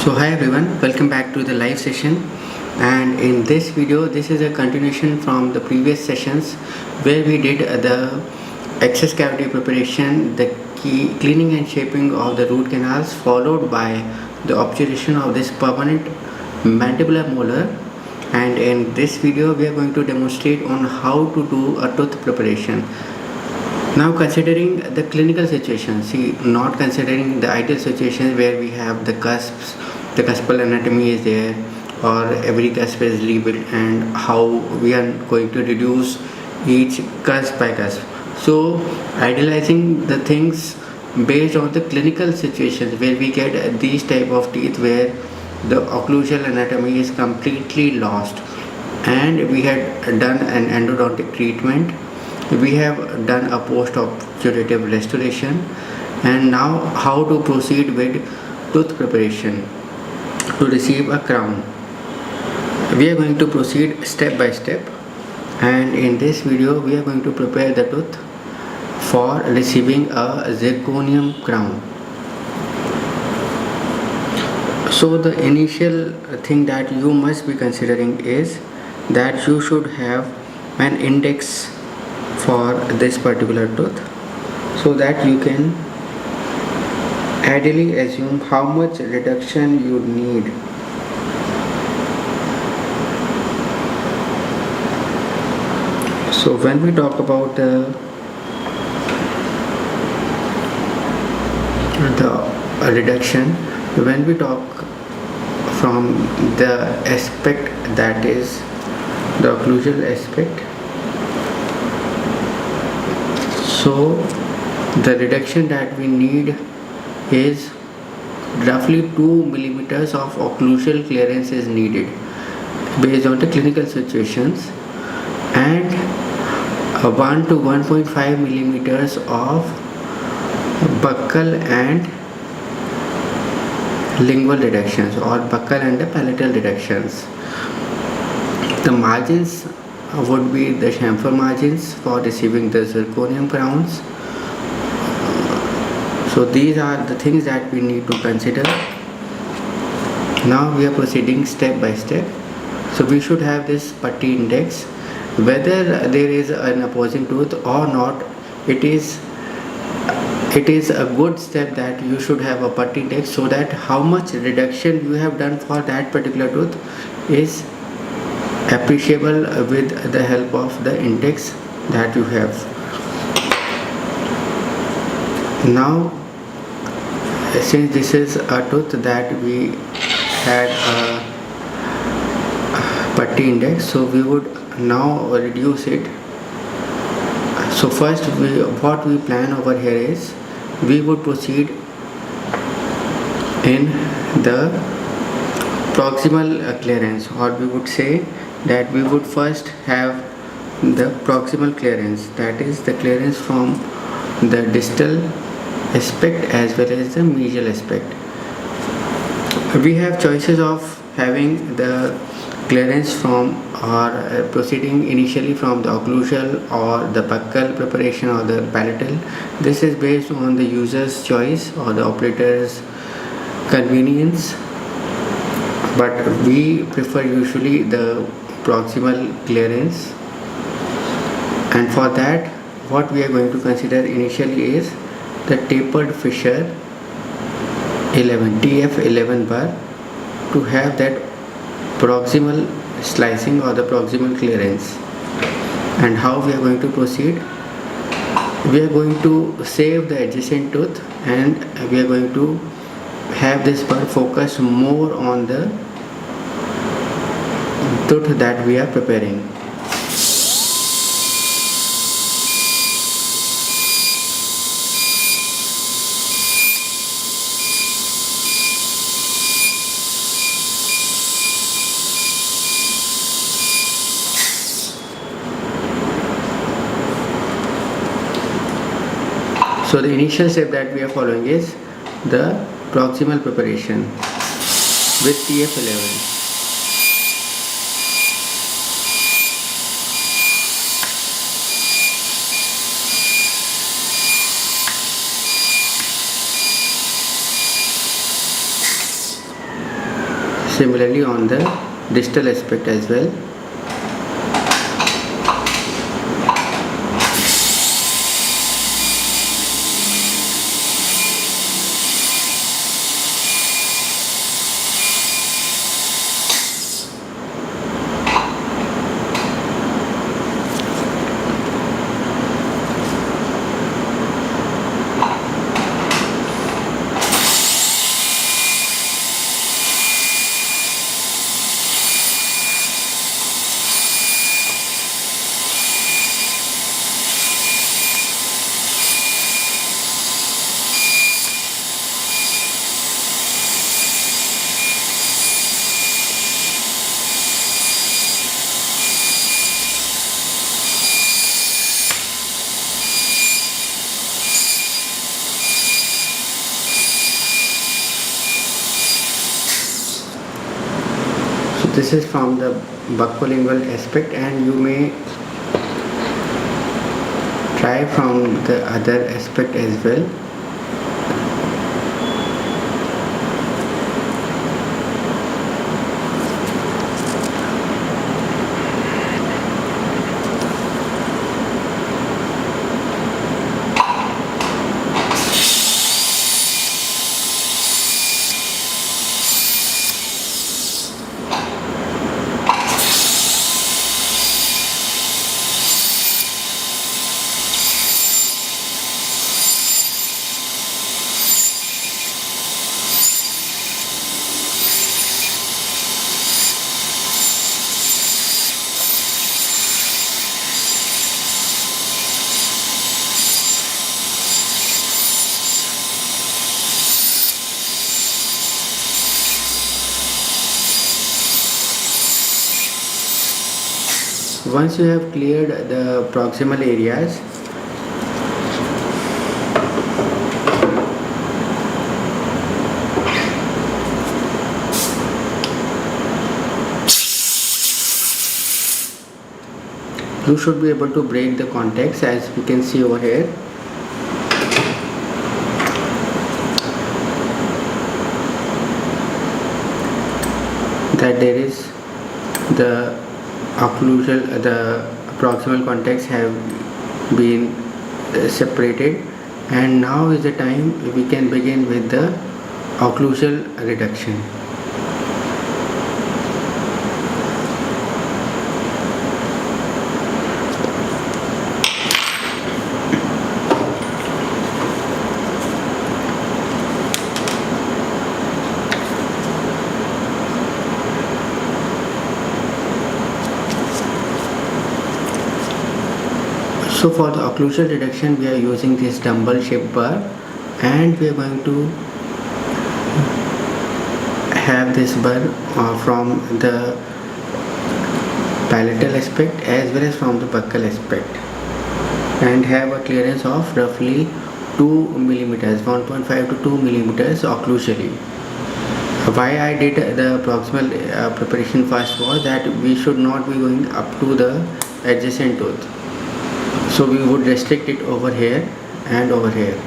So hi everyone, welcome back to the live session. And in this video, this is a continuation from the previous sessions where we did the excess cavity preparation, the cleaning and shaping of the root canals, followed by the obturation of this permanent mandibular molar. And in this video, we are going to demonstrate on how to do a tooth preparation. Now considering the clinical situation, see, not considering the ideal situations where we have the cusps, the cuspal anatomy is there, or every cusp is rebuilt, and how we are going to reduce each cusp by cusp. So idealizing the things based on the clinical situations where we get these type of teeth where the occlusal anatomy is completely lost, and we had done an endodontic treatment, we have done a post-operative restoration, and now how to proceed with tooth preparation to receive a crown. We are going to proceed step by step, and in this video we are going to prepare the tooth for receiving a zirconium crown. So the initial thing that you must be considering is that you should have an index for this particular tooth, so that you can ideally assume how much reduction you need. So when we talk about the reduction, when we talk from the aspect that is the occlusal aspect, so the reduction that we need is roughly 2 millimeters of occlusal clearance is needed based on the clinical situations, and 1 to 1.5 millimeters of buccal and lingual reductions, or buccal and the palatal reductions. The margins would be the chamfer margins for receiving the zirconium crowns. So these are the things that we need to consider. Now we are proceeding step by step. So we should have this putty index. Whether there is an opposing tooth or not, it is a good step that you should have a putty index, so that how much reduction you have done for that particular tooth is appreciable with the help of the index that you have. Now, since this is a tooth that we had a putty index, so we would now reduce it. So first what we plan over here is we would proceed in the proximal clearance, or we would say that we would first have the proximal clearance, that is the clearance from the distal aspect as well as the medial aspect. We have choices of having the clearance from, or proceeding initially from the occlusal or the buccal preparation or the palatal. This is based on the user's choice or the operator's convenience, but we prefer usually the proximal clearance. And for that, what we are going to consider initially is the tapered fissure 11 TF11 bar to have that proximal slicing or the proximal clearance. And how we are going to proceed? We are going to save the adjacent tooth, and we are going to have this bar focus more on the tooth that we are preparing. So the initial step that we are following is the proximal preparation with TF11. Similarly on the distal aspect as well. This is from the buccolingual aspect, and you may try from the other aspect as well. Once you have cleared the proximal areas, you should be able to break the contacts, as we can see over here. That there is the occlusal, the proximal contacts have been separated, and now is the time we can begin with the occlusal reduction. So for the occlusal reduction, we are using this dumbbell shaped bar, and we are going to have this bar from the palatal aspect as well as from the buccal aspect, and have a clearance of roughly 2 millimeters, 1.5 to 2 millimeters occlusally. Why I did the proximal preparation first was that we should not be going up to the adjacent tooth. So we would restrict it over here and over here.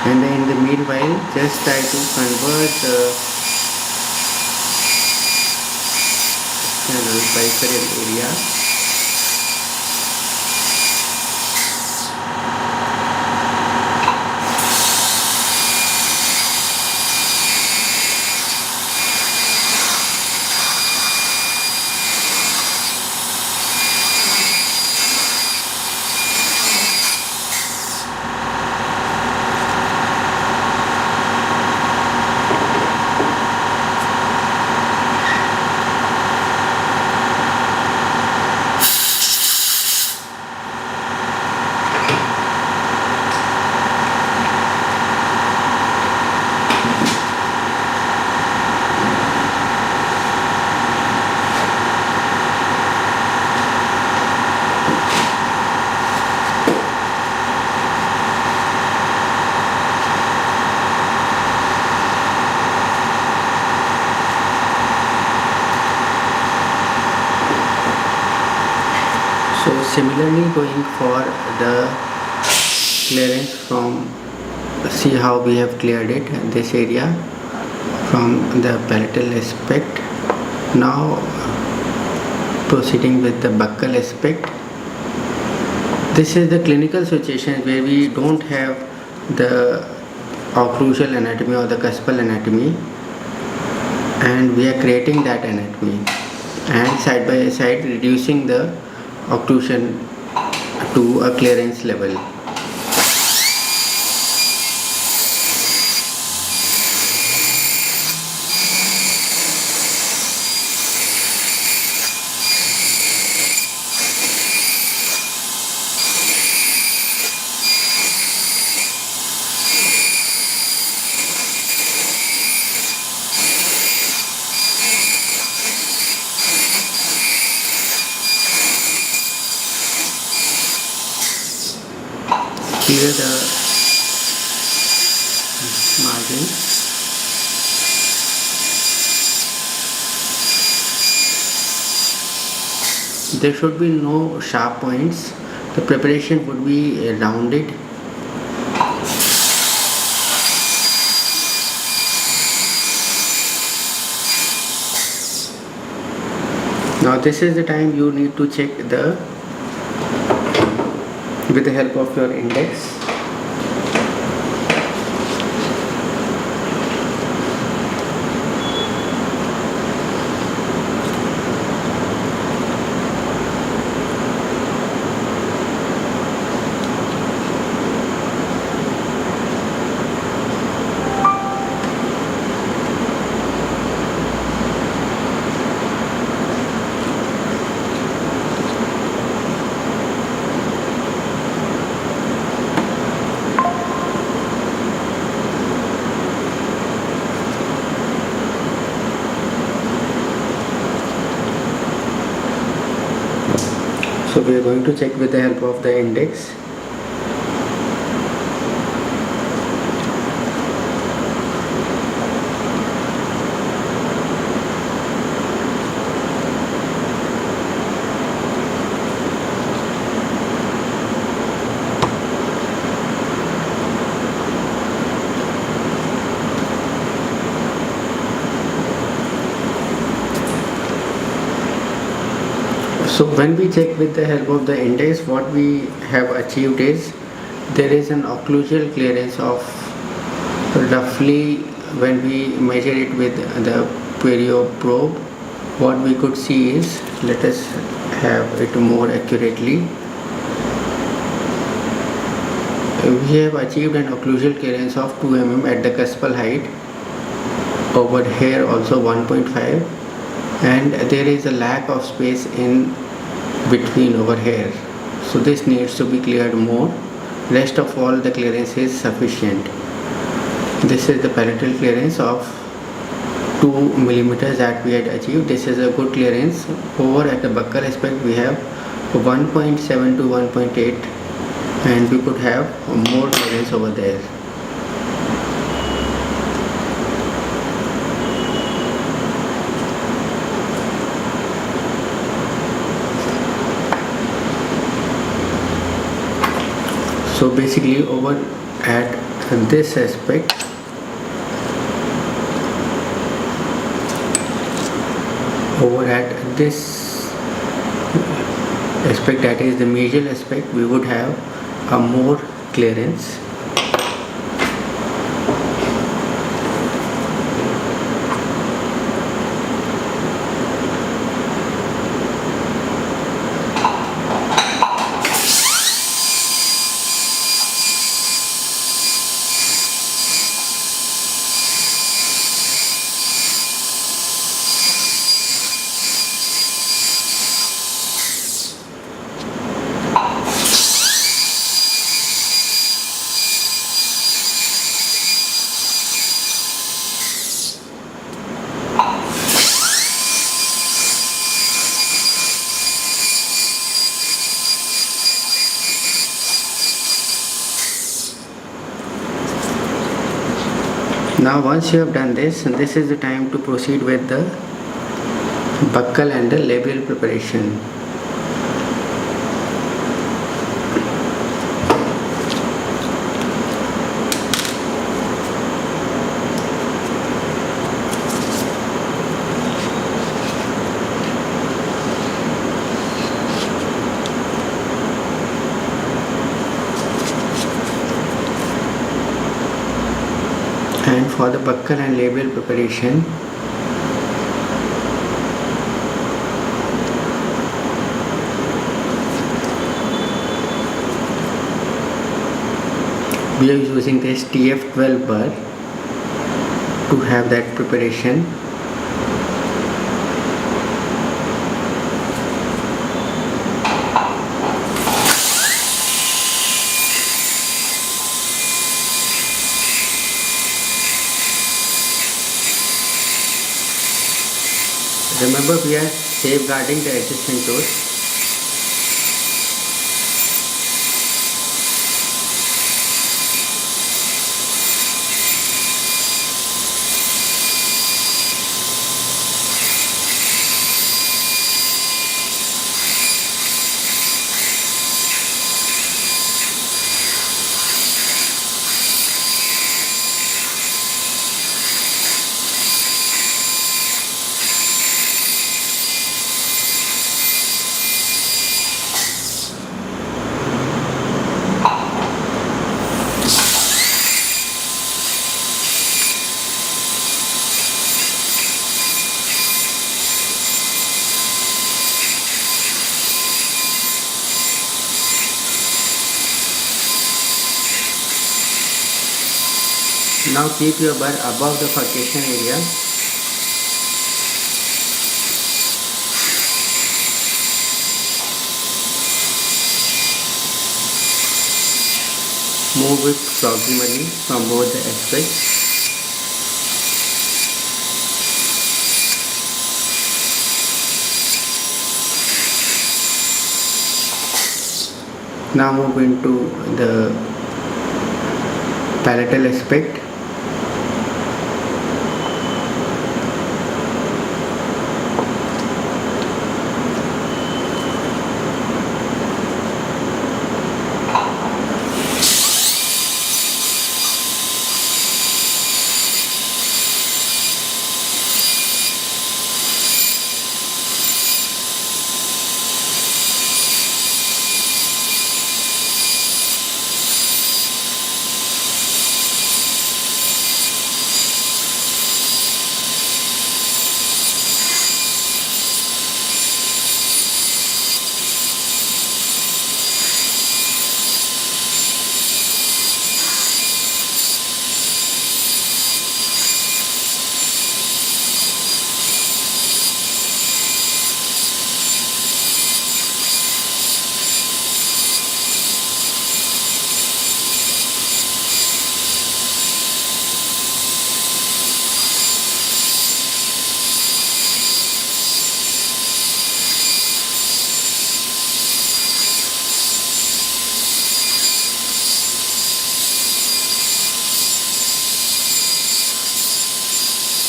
And then in the meanwhile, just try to convert the channel peripheral area. similarly going for the clearance from, see how we have cleared it, this area from the palatal aspect. Now proceeding with the buccal aspect. This is the clinical situation where we don't have the occlusal anatomy or the cuspal anatomy, and we are creating that anatomy and side by side reducing the occlusion to a clearance level. Clear the margin. There should be no sharp points. The preparation would be rounded. Now this is the time you need to check with the help of your index. So we are going to check with the help of the index. So when we check with the help of the index, what we have achieved is there is an occlusal clearance of roughly, when we measure it with the perio probe, what we could see is, let us have it more accurately. We have achieved an occlusal clearance of 2 mm at the cuspal height, over here also 1.5, and there is a lack of space in between over here, so this needs to be cleared more. Rest of all the clearance is sufficient. This is the palatal clearance of 2 mm that we had achieved. This is a good clearance. Over at the buccal aspect we have 1.7 to 1.8, and we could have more clearance over there. So basically over at this aspect, that is the medial aspect, we would have a more clearance. Now once you have done this is the time to proceed with the buccal and the labial preparation. for the buccal and labial preparation, we are using this TF12 burr to have that preparation. Remember, we are safeguarding the adjacent tooth. Now keep your burr above the furcation area. Move it proximally from both the aspects. Now move into the palatal aspect.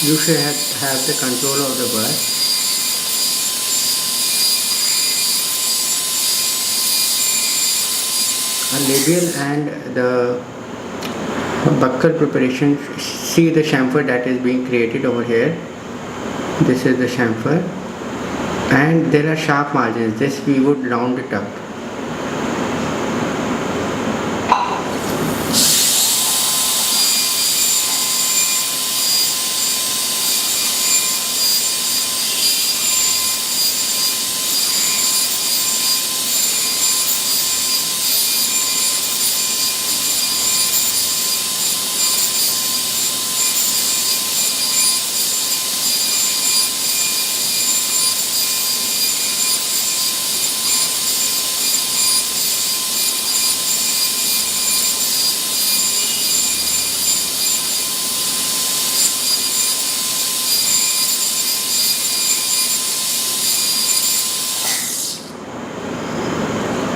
You should have the control of the burr. A labial and the buccal preparation, see the chamfer that is being created over here. This is the chamfer, and there are sharp margins. This we would round it up.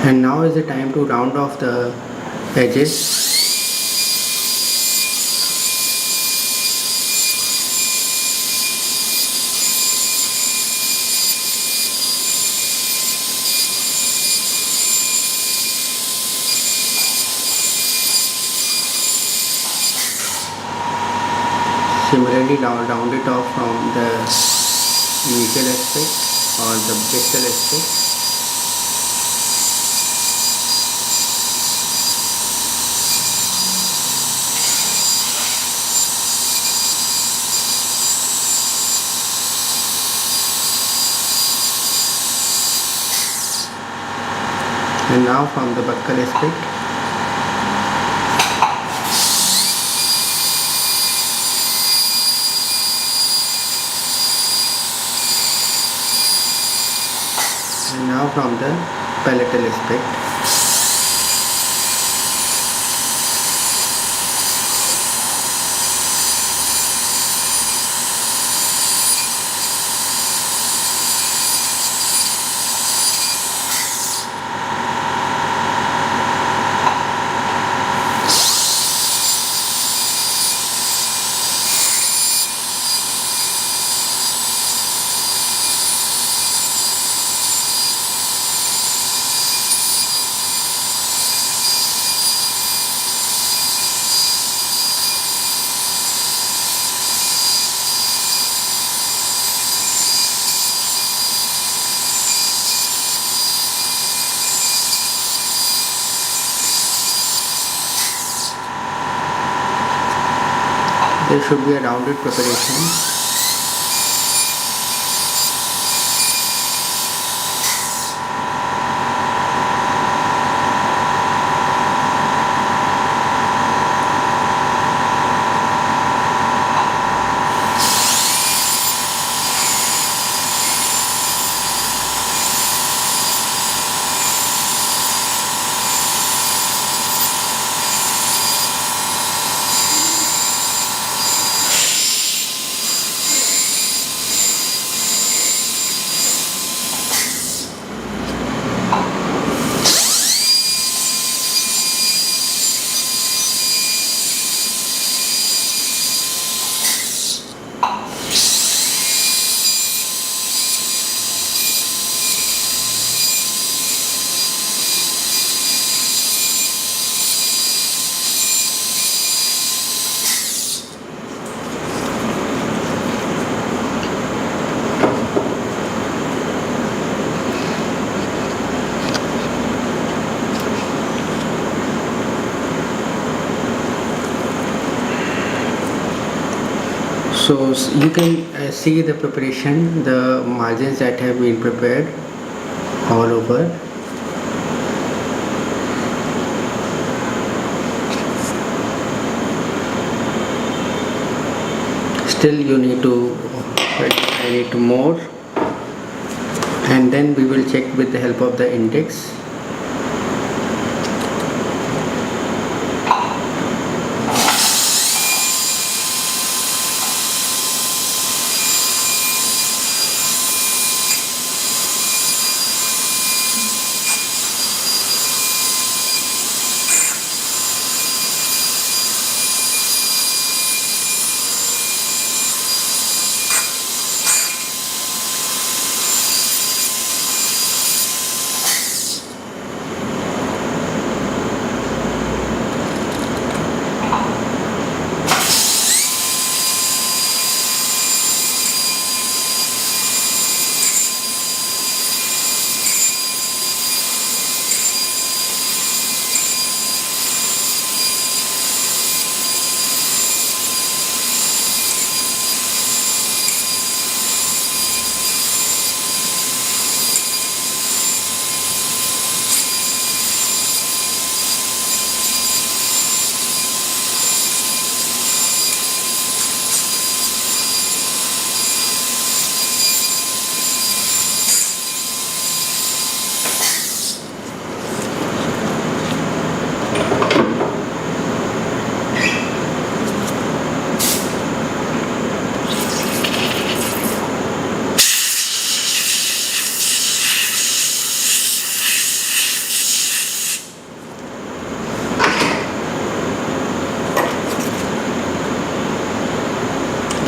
And now is the time to round off the edges. Similarly, round it off from the mesial aspect or the distal aspect. And now from the buccal aspect. And now from the palatal aspect. There should be a rounded preparation. So you can see the preparation, the margins that have been prepared all over. Still you need to add more, and then we will check with the help of the index.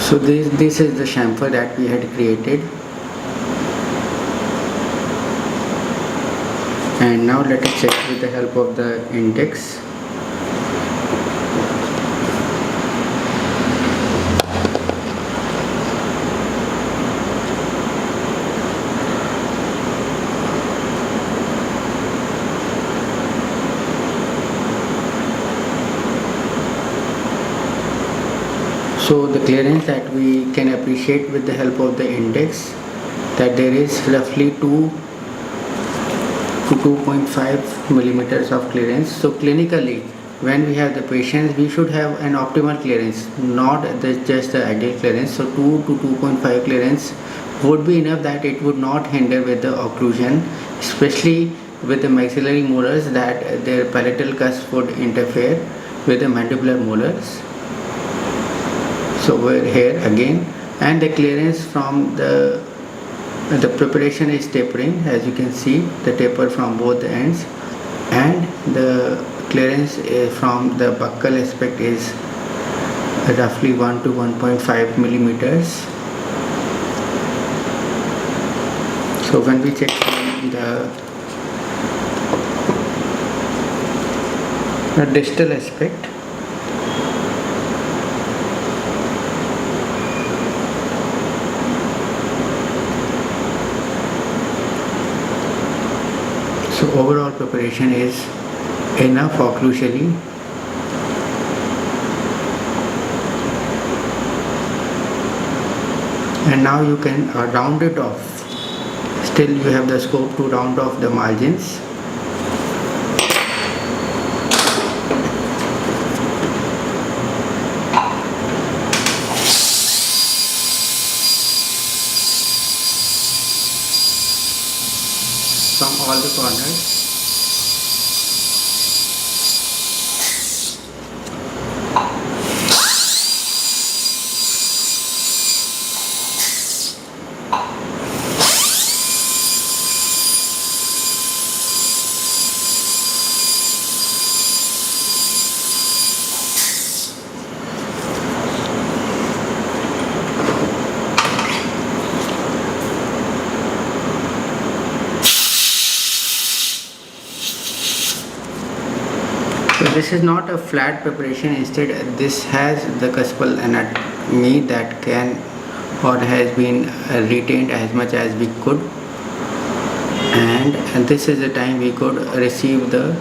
So this is the chamfer that we had created, and now let us check with the help of the index. So the clearance that we can appreciate with the help of the index, that there is roughly 2 to 2.5 millimeters of clearance. So clinically, when we have the patients, we should have an optimal clearance, not just the ideal clearance. So 2 to 2.5 clearance would be enough, that it would not hinder with the occlusion, especially with the maxillary molars, that their palatal cusp would interfere with the mandibular molars. So we're here again, and the clearance from the preparation is tapering, as you can see the taper from both the ends, and the clearance from the buccal aspect is roughly 1 to 1.5 millimeters. So when we check the distal aspect, so overall preparation is enough occlusally. And now you can round it off. Still you have the scope to round off the margins. From all the corners. So this is not a flat preparation, instead this has the cuspal anatomy that can or has been retained as much as we could, and this is the time we could receive the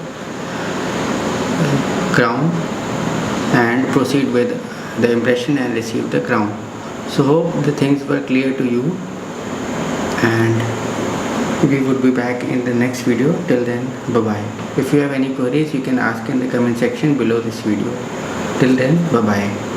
crown and proceed with the impression and receive the crown. So hope the things were clear to you, and we would be back in the next video. Till then, bye bye. If you have any queries, you can ask in the comment section below this video. Till then, bye bye.